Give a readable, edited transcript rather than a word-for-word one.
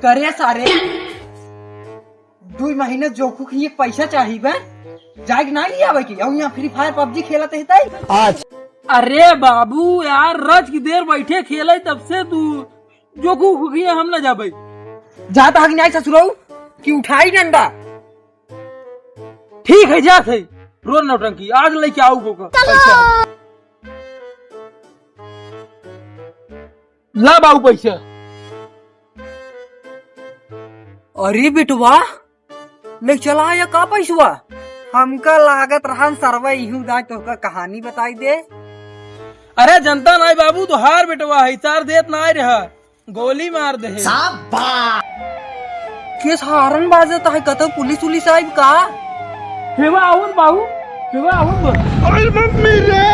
करे सारे 2 महीने जोखू की पैसा चाहिए बे जाए ना लिया आवे की और यहाँ फ्री फायर पबजी खेलते है आज। अरे बाबू यार रज की देर बैठे खेले तब से तू जो खुखिए हम न जाबे जाता है कि नहीं ससुराऊ कि उठाई डंडा। ठीक है जा थे रो नौटंकी आज लेके आओ को पैसा ला बाबू पैसा। अरे बिटवा ले चला या का पैसवा हमका लागत रहन सरवा इहू दा तो का कहानी बताई दे। अरे जनता नहीं बाबू तो हार बेटवा है चार देत नहीं रहा गोली मार दे केस हारन बाजत है कतो पुलिस उलिस आई का हेवा आउन बाबू हेवा आउन अरे मम्मी रे